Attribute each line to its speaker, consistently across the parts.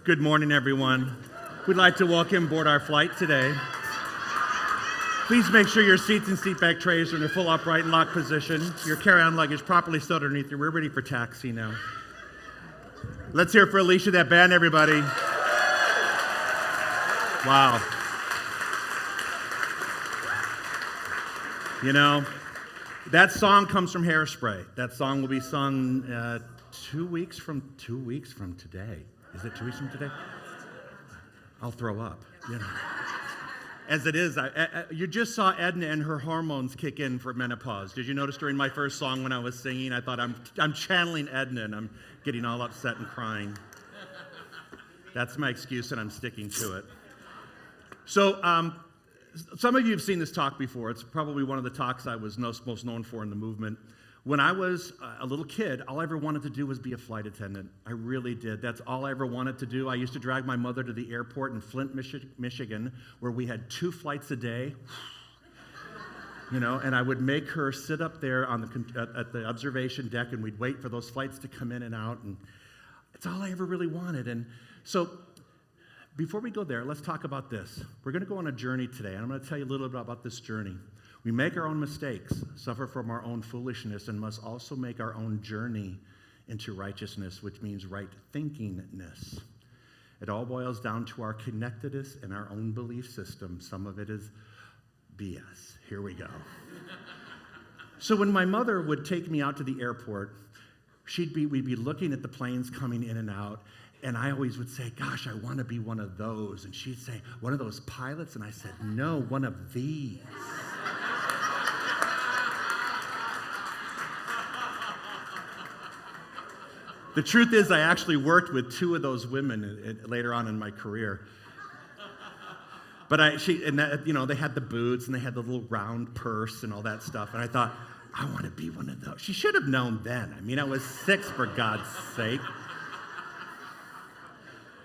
Speaker 1: Good morning, everyone. We'd like to welcome aboard our flight today. Please make sure your seats and seat back trays are in a full upright and locked position. Your carry-on luggage properly stowed underneath you. We're ready for taxi now. Let's hear it for Alicia, that band, everybody. Wow. You know, that song comes from Hairspray. That song will be sung 2 weeks from today. Is it 2 weeks from today? I'll throw up, you know. As it is, you just saw Edna and her hormones kick in for menopause. Did you notice during my first song when I was singing, I thought I'm channeling Edna and I'm getting all upset and crying. That's my excuse and I'm sticking to it. So some of you have seen this talk before. It's probably one of the talks I was most known for in the movement. When I was a little kid, all I ever wanted to do was be a flight attendant. I really did. That's all I ever wanted to do. I used to drag my mother to the airport in Flint, Michigan, where we had 2 flights a day. You know, and I would make her sit up there on at the observation deck, and we'd wait for those flights to come in and out. And it's all I ever really wanted. And so before we go there, let's talk about this. We're going to go on a journey today, and I'm going to tell you a little bit about this journey. We make our own mistakes, suffer from our own foolishness, and must also make our own journey into righteousness, which means right thinkingness. It all boils down to our connectedness and our own belief system. Some of it is BS. Here we go. So when my mother would take me out to the airport, we'd be looking at the planes coming in and out, and I always would say, gosh, I want to be one of those. And she'd say, one of those pilots? And I said, no, one of these. The truth is, I actually worked with 2 of those women later on in my career. But they had the boots and they had the little round purse and all that stuff. And I thought, I want to be one of those. She should have known then. I mean, I was 6, for God's sake.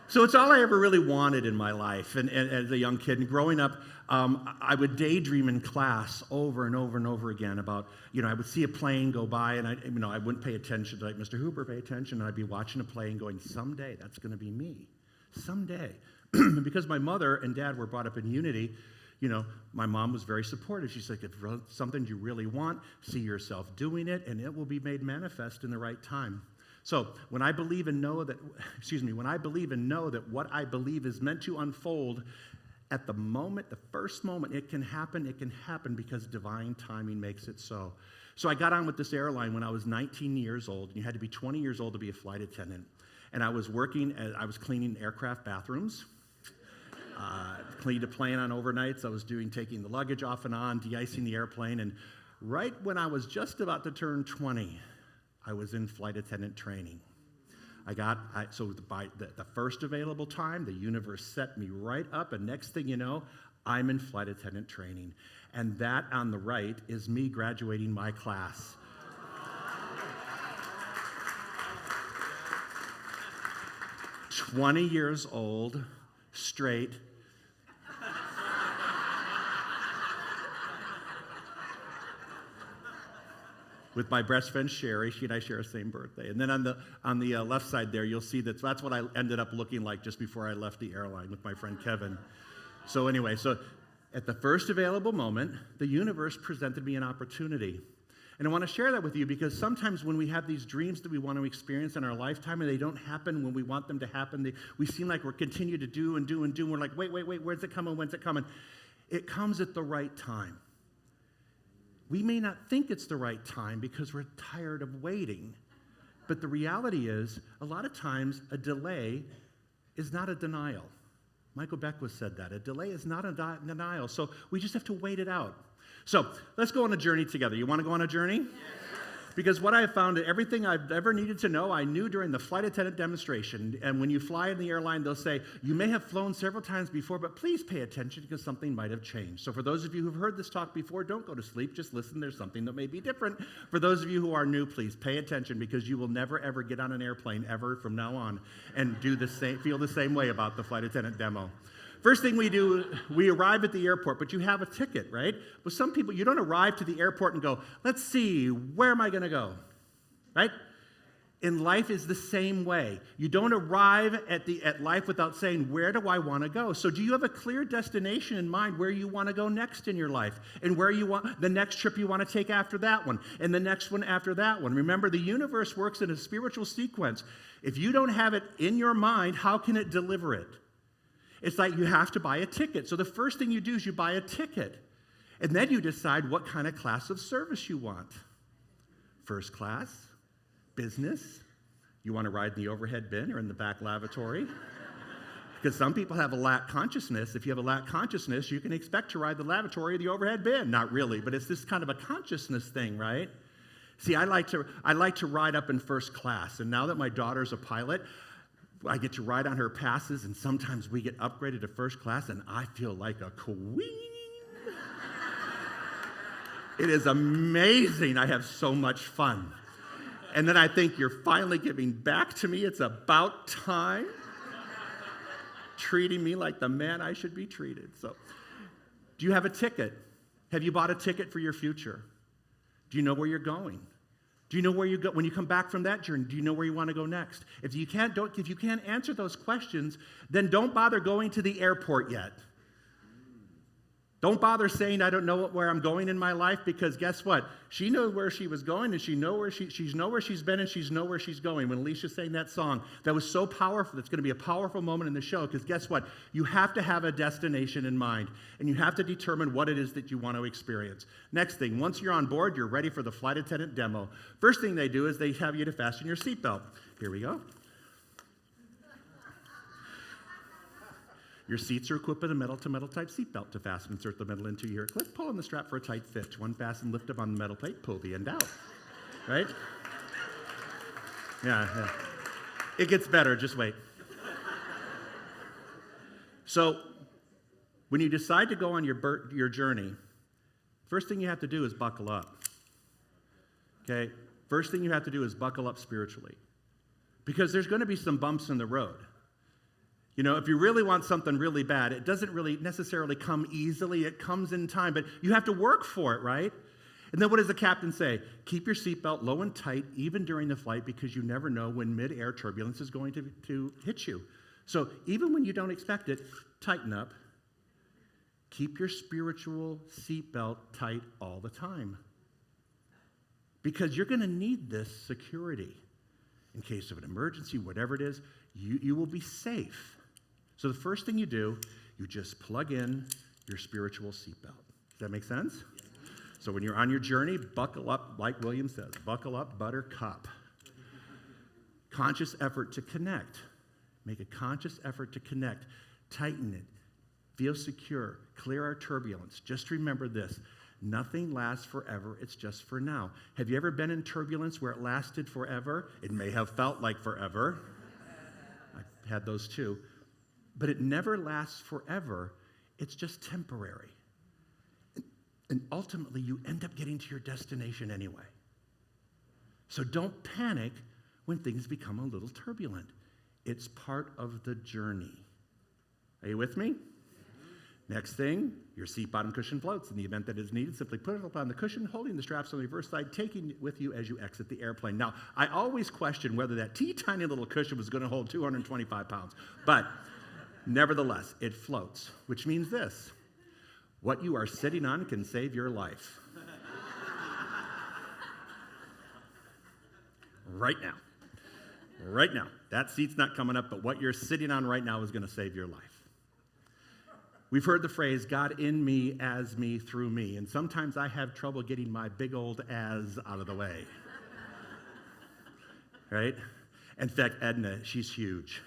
Speaker 1: So it's all I ever really wanted in my life. And as a young kid, and growing up, I would daydream in class over and over and over again about, I would see a plane go by, and I wouldn't pay attention. Like, Mr. Hooper, pay attention. And I'd be watching a plane going, someday that's going to be me. Someday. Because my mother and dad were brought up in unity, my mom was very supportive. She's like, if it's something you really want, see yourself doing it, and it will be made manifest in the right time. So when I believe and know that what I believe is meant to unfold at the first moment it can happen because divine timing makes it so. So I got on with this airline when I was 19 years old, and you had to be 20 years old to be a flight attendant. And I was cleaning aircraft bathrooms, cleaned a plane on overnights. I was taking the luggage off and on, de-icing the airplane, and right when I was just about to turn 20, I was in flight attendant training. So by the first available time, the universe set me right up, and next thing you know, I'm in flight attendant training. And that on the right is me graduating my class. 20 years old, straight. With my best friend Sherry. She and I share the same birthday. And then on the left side there, you'll see that's what I ended up looking like just before I left the airline with my friend Kevin. So anyway, at the first available moment, the universe presented me an opportunity. And I want to share that with you because sometimes when we have these dreams that we want to experience in our lifetime and they don't happen when we want them to happen, we seem like we're continuing to do and do and do. And we're like, wait, where's it coming? When's it coming? It comes at the right time. We may not think it's the right time because we're tired of waiting. But the reality is, a lot of times, a delay is not a denial. Michael Beckwith said that. A delay is not a denial. So we just have to wait it out. So let's go on a journey together. You want to go on a journey? Yes. Because what I have found, everything I've ever needed to know, I knew during the flight attendant demonstration. And when you fly in the airline, they'll say, you may have flown several times before, but please pay attention because something might have changed. So for those of you who've heard this talk before, don't go to sleep. Just listen. There's something that may be different. For those of you who are new, please pay attention because you will never, ever get on an airplane ever from now on and feel the same way about the flight attendant demo. First thing we do, we arrive at the airport, but you have a ticket, right? But some people, you don't arrive to the airport and go, let's see, where am I going to go, right? in life is the same way. You don't arrive at life without saying, where do I want to go? So do you have a clear destination in mind where you want to go next in your life? And where you want the next trip you want to take after that one? And the next one after that one? Remember, the universe works in a spiritual sequence. If you don't have it in your mind, how can it deliver it? It's like you have to buy a ticket. So the first thing you do is you buy a ticket. And then you decide what kind of class of service you want. First class? Business? You want to ride in the overhead bin or in the back lavatory? Because some people have a lack consciousness. If you have a lack consciousness, you can expect to ride the lavatory or the overhead bin. Not really, but it's this kind of a consciousness thing, right? See, I like to ride up in first class. And now that my daughter's a pilot, I get to ride on her passes, and sometimes we get upgraded to first class, and I feel like a queen. It is amazing. I have so much fun. And then I think you're finally giving back to me. It's about time. Treating me like the man I should be treated. So, do you have a ticket? Have you bought a ticket for your future? Do you know where you're going? Do you know where you go when you come back from that journey? Do you know where you want to go next? If you can't answer those questions, then don't bother going to the airport yet. Don't bother saying, I don't know where I'm going in my life, because guess what? She knows where she was going, and she's know where she's been, and she's know where she's going. When Alicia sang that song, that was so powerful. It's going to be a powerful moment in the show, because guess what? You have to have a destination in mind, and you have to determine what it is that you want to experience. Next thing, once you're on board, you're ready for the flight attendant demo. First thing they do is they have you to fasten your seatbelt. Here we go. Your seats are equipped with a metal-to-metal type seatbelt to fasten. Insert the metal into your clip. Pull on the strap for a tight fit. One fasten, lift up on the metal plate. Pull the end out. Right? Yeah. It gets better. Just wait. So, when you decide to go on your journey, first thing you have to do is buckle up. Okay? First thing you have to do is buckle up spiritually. Because there's going to be some bumps in the road. You know, if you really want something really bad, it doesn't really necessarily come easily. It comes in time, but you have to work for it, right? And then what does the captain say? Keep your seatbelt low and tight, even during the flight, because you never know when mid-air turbulence is going to hit you. So even when you don't expect it, tighten up. Keep your spiritual seatbelt tight all the time. Because you're going to need this security. In case of an emergency, whatever it is, you will be safe. So the first thing you do, you just plug in your spiritual seatbelt. Does that make sense? So when you're on your journey, buckle up, like William says, buckle up, buttercup. Conscious effort to connect. Make a conscious effort to connect. Tighten it. Feel secure. Clear our turbulence. Just remember this. Nothing lasts forever. It's just for now. Have you ever been in turbulence where it lasted forever? It may have felt like forever. I've had those too. But it never lasts forever. It's just temporary. And ultimately, you end up getting to your destination anyway. So don't panic when things become a little turbulent. It's part of the journey. Are you with me? Next thing, your seat bottom cushion floats. In the event that it is needed, simply put it up on the cushion, holding the straps on the reverse side, taking it with you as you exit the airplane. Now, I always question whether that teeny little cushion was going to hold 225 pounds. But nevertheless, it floats, which means this. What you are sitting on can save your life. Right now. Right now. That seat's not coming up, but what you're sitting on right now is going to save your life. We've heard the phrase, God in me, as me, through me. And sometimes I have trouble getting my big old as out of the way. Right? In fact, Edna, she's huge.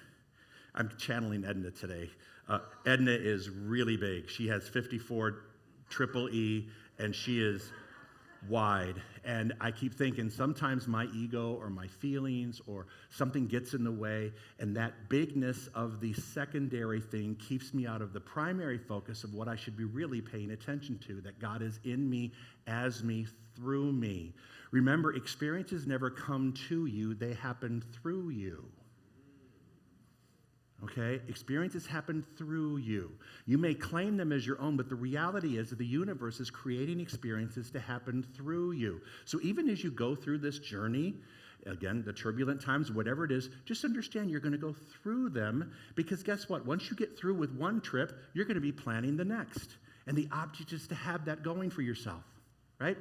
Speaker 1: I'm channeling Edna today. Edna is really big. She has 54 triple E, and she is wide. And I keep thinking sometimes my ego or my feelings or something gets in the way, and that bigness of the secondary thing keeps me out of the primary focus of what I should be really paying attention to, that God is in me, as me, through me. Remember, experiences never come to you, they happen through you. Okay? Experiences happen through you. You may claim them as your own, but the reality is that the universe is creating experiences to happen through you. So even as you go through this journey, Again, the turbulent times, whatever it is, just understand you're going to go through them because guess what? Once you get through with one trip, you're going to be planning the next. And the object is to have that going for yourself, right?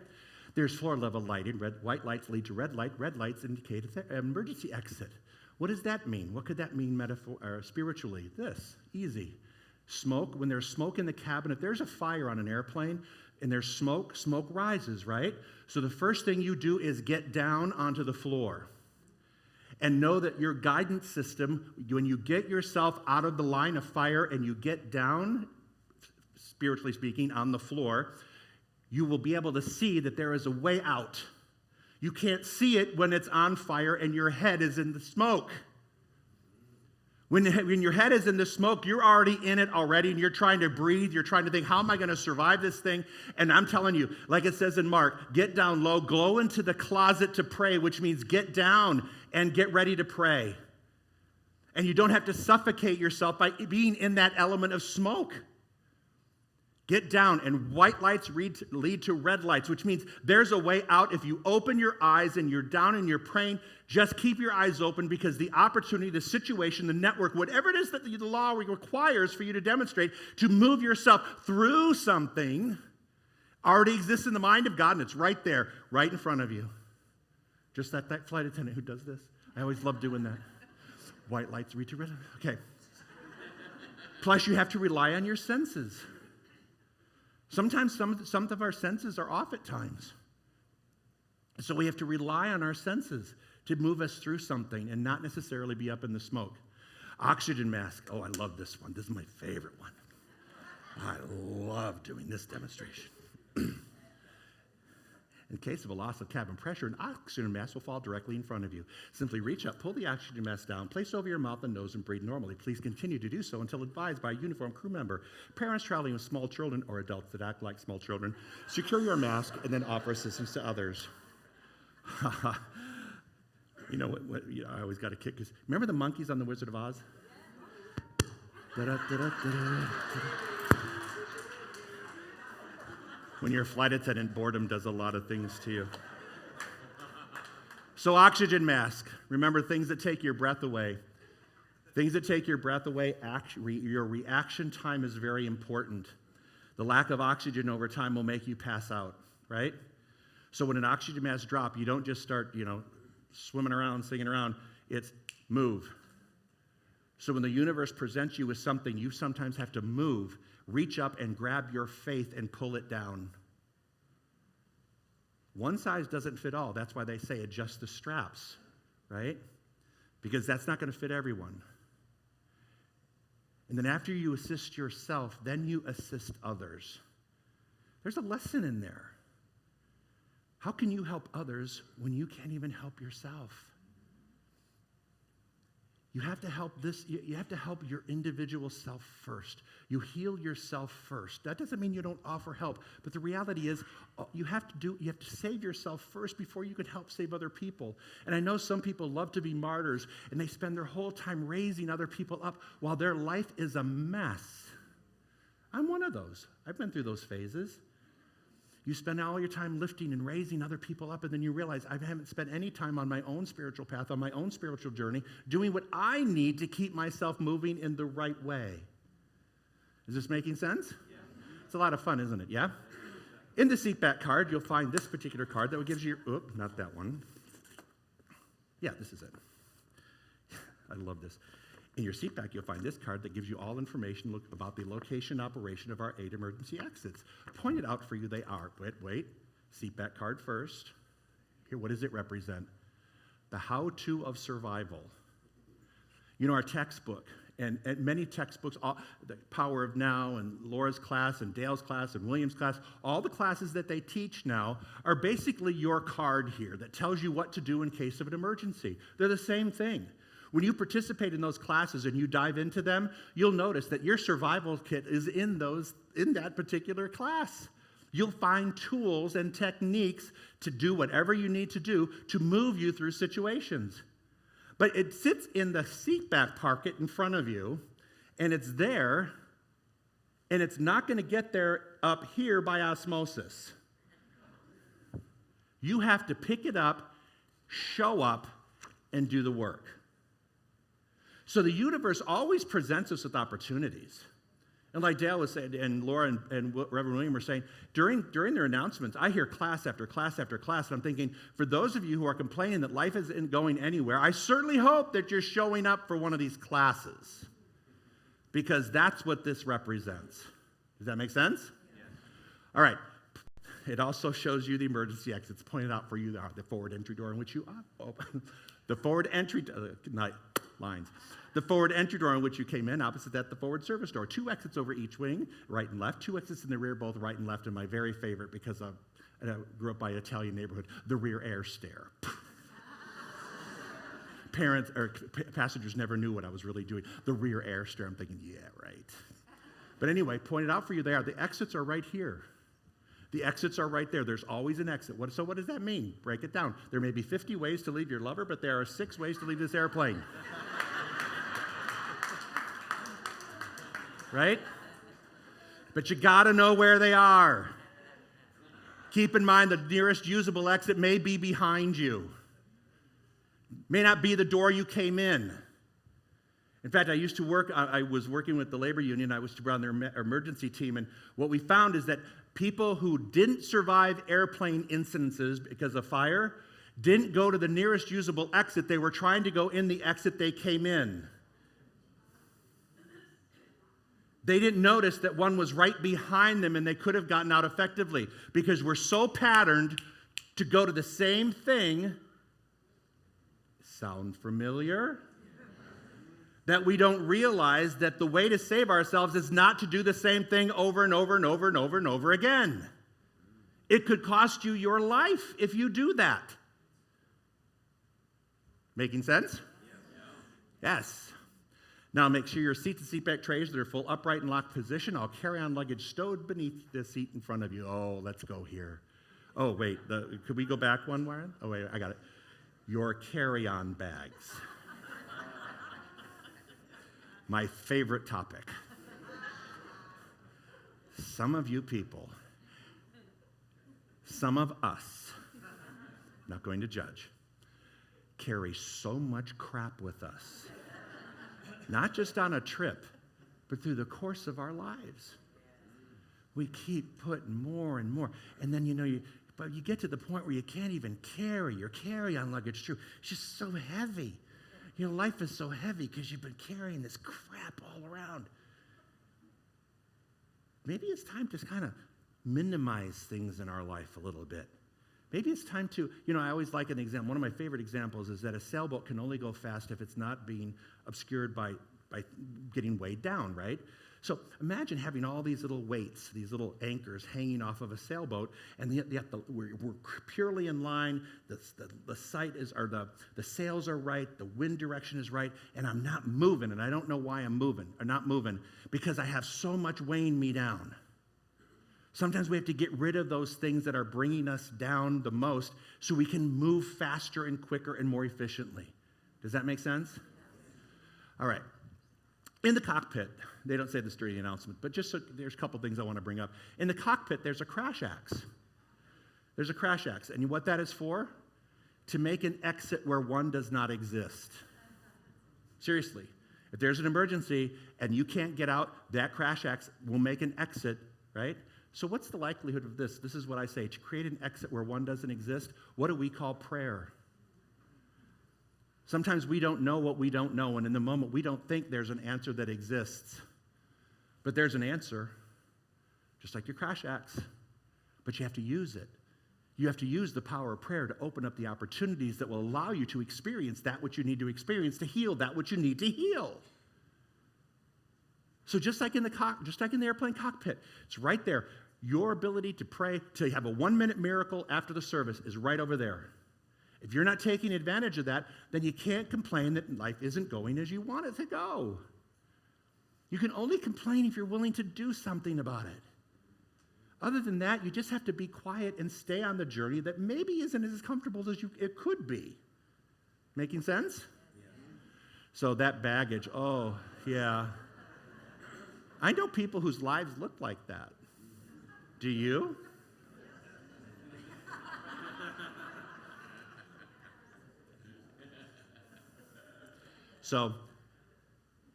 Speaker 1: There's floor level lighting. White lights lead to red light. Red lights indicate an emergency exit. What does that mean? What could that mean spiritually? This, easy. Smoke, when there's smoke in the cabin, if there's a fire on an airplane and there's smoke, smoke rises, right? So the first thing you do is get down onto the floor. And know that your guidance system, when you get yourself out of the line of fire and you get down, spiritually speaking, on the floor, you will be able to see that there is a way out. You can't see it when it's on fire and your head is in the smoke. When your head is in the smoke, you're already in it already, and you're trying to breathe. You're trying to think, how am I going to survive this thing? And I'm telling you, like it says in Mark, get down low, go into the closet to pray, which means get down and get ready to pray. And you don't have to suffocate yourself by being in that element of smoke. Get down, and white lights lead to red lights, which means there's a way out. If you open your eyes and you're down and you're praying, just keep your eyes open because the opportunity, the situation, the network, whatever it is that the law requires for you to demonstrate to move yourself through something already exists in the mind of God, and it's right there, right in front of you. Just that flight attendant who does this. I always love doing that. White lights lead to red. Okay. Plus, you have to rely on your senses. Sometimes some of our senses are off at times. So we have to rely on our senses to move us through something and not necessarily be up in the smoke. Oxygen mask. Oh, I love this one. This is my favorite one. I love doing this demonstration. In case of a loss of cabin pressure, an oxygen mask will fall directly in front of you. Simply reach up, pull the oxygen mask down, place it over your mouth and nose, and breathe normally. Please continue to do so until advised by a uniformed crew member. Parents traveling with small children or adults that act like small children, secure your mask and then offer assistance to others. You know what I always got a kick because remember the monkeys on The Wizard of Oz? When you're a flight attendant, boredom does a lot of things to you. So oxygen mask. Remember things that take your breath away. Things that take your breath away, your reaction time is very important. The lack of oxygen over time will make you pass out, right? So when an oxygen mask drops, you don't just start, swimming around, singing around. It's move. So when the universe presents you with something, you sometimes have to move. Reach up and grab your faith and pull it down. One size doesn't fit all. That's why they say adjust the straps, right? Because that's not going to fit everyone. And then after you assist yourself, then you assist others. There's a lesson in there. How can you help others when you can't even help yourself? You have to help you have to help your individual self first. You heal yourself first. That doesn't mean you don't offer help, but the reality is you have to save yourself first before you can help save other people. And I know some people love to be martyrs and they spend their whole time raising other people up while their life is a mess. I'm one of those. I've been through those phases. You spend all your time lifting and raising other people up, and then you realize I haven't spent any time on my own spiritual path, on my own spiritual journey, doing what I need to keep myself moving in the right way. Is this making sense? Yeah. It's a lot of fun, isn't it? Yeah? In the seatback card, you'll find this particular card that gives you not that one. Yeah, this is it. I love this. In your seat back, you'll find this card that gives you all information about the location and operation of our 8 emergency exits. Pointed out for you they are. Wait. Seat back card first. Here, what does it represent? The how-to of survival. Our textbook, and many textbooks, the Power of Now, and Laura's class, and Dale's class, and William's class, all the classes that they teach now are basically your card here that tells you what to do in case of an emergency. They're the same thing. When you participate in those classes and you dive into them, you'll notice that your survival kit is in that particular class. You'll find tools and techniques to do whatever you need to do to move you through situations. But it sits in the seatback pocket in front of you, and it's there, and it's not going to get there up here by osmosis. You have to pick it up, show up, and do the work. So the universe always presents us with opportunities. And like Dale was saying, and Laura and Reverend William were saying, during their announcements, I hear class after class after class, and I'm thinking, for those of you who are complaining that life isn't going anywhere, I certainly hope that you're showing up for one of these classes, because that's what this represents. Does that make sense? Yeah. All right. It also shows you the emergency exits pointed out for you, the forward entry door in which you the forward entry lines. The forward entry door in which you came in, opposite that, the forward service door. 2 exits over each wing, right and left. 2 exits in the rear, both right and left. And my very favorite, because I grew up by an Italian neighborhood, the rear air stair. Passengers never knew what I was really doing. The rear air stair. I'm thinking, yeah, right. But anyway, pointed out for you there. The exits are right here. The exits are right there. There's always an exit. So what does that mean? Break it down. There may be 50 ways to leave your lover, but there are 6 ways to leave this airplane. Right? But you got to know where they are. Keep in mind the nearest usable exit may be behind you. May not be the door you came in. In fact, I was working with the labor union. I was on their emergency team, and what we found is that people who didn't survive airplane incidences because of fire didn't go to the nearest usable exit. They were trying to go in the exit they came in. They didn't notice that one was right behind them and they could have gotten out effectively, because we're so patterned to go to the same thing. Sound familiar? That we don't realize that the way to save ourselves is not to do the same thing over and over and over and over and over again. It could cost you your life if you do that. Making sense? Yes. Now make sure your seat and seat back trays that are full upright and locked position. All carry-on luggage stowed beneath the seat in front of you. Oh, let's go here. Oh, wait. Could we go back one, Warren? Oh, wait, I got it. Your carry-on bags. My favorite topic. Some of you people, some of us, not going to judge, carry so much crap with us. Not just on a trip, but through the course of our lives. We keep putting more and more. And then, but you get to the point where you can't even carry your carry-on luggage through. It's just so heavy. Life is so heavy because you've been carrying this crap all around. Maybe it's time to kind of minimize things in our life a little bit. Maybe it's time to, I always like an example. One of my favorite examples is that a sailboat can only go fast if it's not being obscured by getting weighed down, right? So imagine having all these little weights, these little anchors hanging off of a sailboat, and yet we're purely in line. The sight is, or the sails are right, the wind direction is right, and I'm not moving, and I don't know why I'm not moving, because I have so much weighing me down. Sometimes we have to get rid of those things that are bringing us down the most so we can move faster and quicker and more efficiently. Does that make sense? All right. In the cockpit, they don't say this during the announcement, but there's a couple things I want to bring up. In the cockpit, there's a crash axe. There's a crash axe. And what that is for? To make an exit where one does not exist. Seriously. If there's an emergency and you can't get out, that crash axe will make an exit, right? So what's the likelihood of this? This is what I say. To create an exit where one doesn't exist, what do we call prayer? Sometimes we don't know what we don't know, and in the moment we don't think there's an answer that exists. But there's an answer, just like your crash axe. But you have to use it. You have to use the power of prayer to open up the opportunities that will allow you to experience that which you need to experience, to heal that which you need to heal. So just like in the airplane cockpit, it's right there. Your ability to pray, to have a 1-minute miracle after the service is right over there. If you're not taking advantage of that, then you can't complain that life isn't going as you want it to go. You can only complain if you're willing to do something about it. Other than that, you just have to be quiet and stay on the journey that maybe isn't as comfortable as it could be. Making sense? Yeah. So that baggage, oh, yeah. I know people whose lives look like that. Do you? So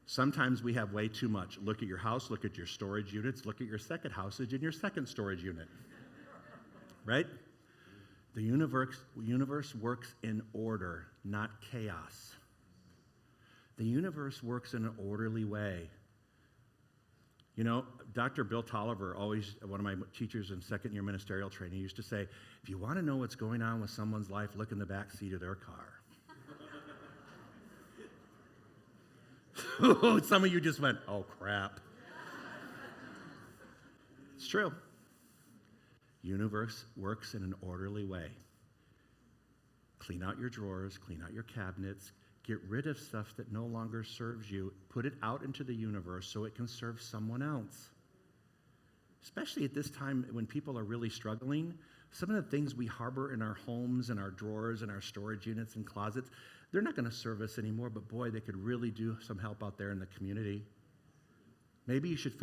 Speaker 1: sometimes we have way too much. Look at your house, look at your storage units, look at your second house and your second storage unit. Right? The universe works in order, not chaos. The universe works in an orderly way. You know, Dr. Bill Tolliver, always one of my teachers in second-year ministerial training, used to say, if you want to know what's going on with someone's life, look in the back seat of their car. Some of you just went, oh, crap. It's true. Universe works in an orderly way. Clean out your drawers, clean out your cabinets, get rid of stuff that no longer serves you. Put it out into the universe so it can serve someone else. Especially at this time when people are really struggling, some of the things we harbor in our homes and our drawers and our storage units and closets, they're not going to serve us anymore, but boy, they could really do some help out there in the community. Maybe you should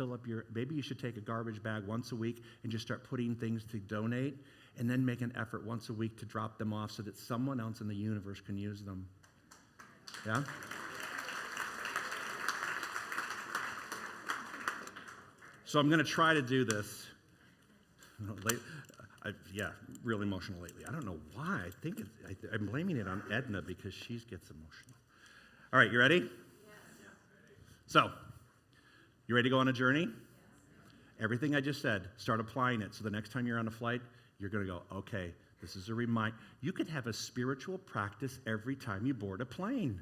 Speaker 1: maybe you should take a garbage bag once a week and just start putting things to donate, and then make an effort once a week to drop them off so that someone else in the universe can use them. Yeah? So I'm going to try to do this. Real emotional lately. I don't know why. I'm blaming it on Edna because she gets emotional. All right, you ready? Yes. So, you ready to go on a journey? Yes. Everything I just said, start applying it. So the next time you're on a flight, you're going to go, okay, this is a reminder. You could have a spiritual practice every time you board a plane.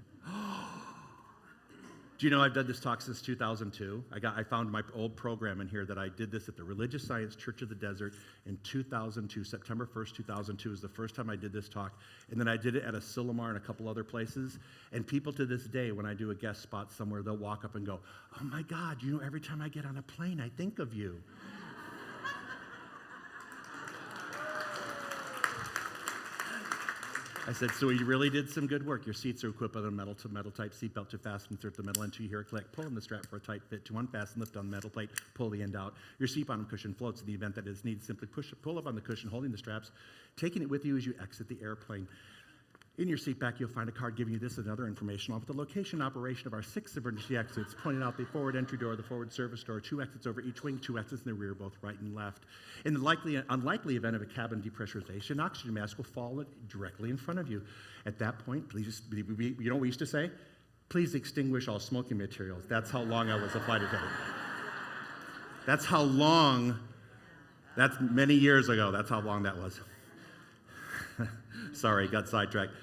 Speaker 1: Do you know I've done this talk since 2002? I found my old program in here that I did this at the Religious Science Church of the Desert in 2002. September 1st, 2002 is the first time I did this talk. And then I did it at a Silomar and a couple other places. And people to this day, when I do a guest spot somewhere, they'll walk up and go, oh my God, you know, every time I get on a plane, I think of you. I said, so you really did some good work. Your seats are equipped with a metal type seatbelt to fasten, insert the metal into. You hear a click, pull on the strap for a tight fit. To unfasten, lift on the metal plate, pull the end out. Your seat bottom cushion floats. In the event that it is needed, simply pull up on the cushion, holding the straps, taking it with you as you exit the airplane. In your seat back, you'll find a card giving you this and other information off the location and operation of our 6 emergency exits, pointing out the forward entry door, the forward service door, 2 exits over each wing, 2 exits in the rear, both right and left. In the unlikely event of a cabin depressurization, an oxygen mask will fall directly in front of you. At that point, please, you know what we used to say? Please extinguish all smoking materials. That's how long I was a flight attendant. That's how long, that's many years ago, that's how long that was. Sorry, got sidetracked.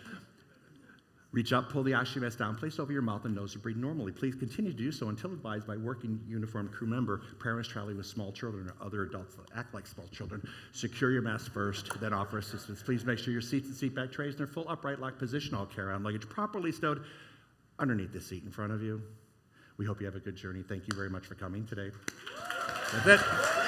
Speaker 1: Reach up, pull the oxygen mask down, place over your mouth and nose and breathe normally. Please continue to do so until advised by working uniformed crew member, parents traveling with small children or other adults that act like small children. Secure your mask first, then offer assistance. Please make sure your seats and seat back trays in their full upright lock position. All carry-on luggage properly stowed underneath the seat in front of you. We hope you have a good journey. Thank you very much for coming today. That's it.